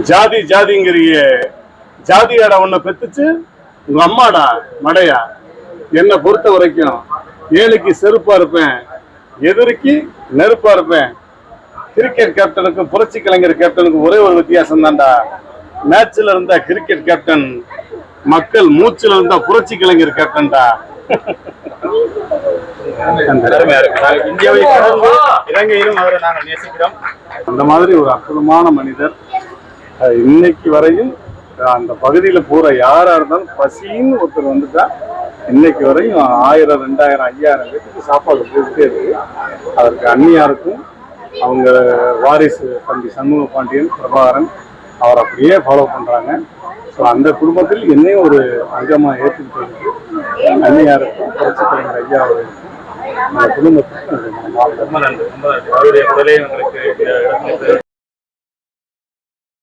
ஜாதி ஜாதிங்கிறிய ஜாதியாடா உன்னை பெத்துச்சு உங்க அம்மாடா மடையா. என்னை பொறுத்த வரைக்கும் ஏழைக்கு செருப்பா இருப்பேன், எதிரிக்கு நெருப்பா இருப்பேன். கிரிக்கெட் கேப்டனுக்கும் புரட்சி கலைஞர் கேப்டனுக்கும் ஒரே ஒரு வித்தியாசம் தான்டா. மேட்ச்ல இருந்தா கிரிக்கெட் கேப்டன், மக்கள் மூச்சுல இருந்தா புரட்சி கலைஞர் கேப்டன்டா. இலங்கையிலும் அவரை நாங்கள் நேசிக்கிறோம். அந்த மாதிரி ஒரு அற்புதமான மனிதர். இன்னைக்கு வரையும் அந்த பகுதியில் பூரா யாரா இருந்தாலும் பசின்னு ஒருத்தர் வந்துட்டா இன்னைக்கு வரையும் 1000, 2000, 5000 பேருக்கு சாப்பாடு போயிட்டே இருக்கு. அதற்கு அந்நியாருக்கும் அவங்க வாரிசு தம்பி சண்முக பாண்டியன், பிரபாகரன் அவர் அப்படியே ஃபாலோ பண்றாங்க. ஸோ அந்த குடும்பத்தில் என்னையும் ஒரு அங்கமா ஏற்றுக்கிட்டு இருக்கு. அந்நியாருக்கும் புரட்சி கலைஞர் ஐயா அவர்களுக்கும் அந்த குடும்பத்துக்கு ரொம்ப நன்றி. அவருடைய உடலே எங்களுக்கு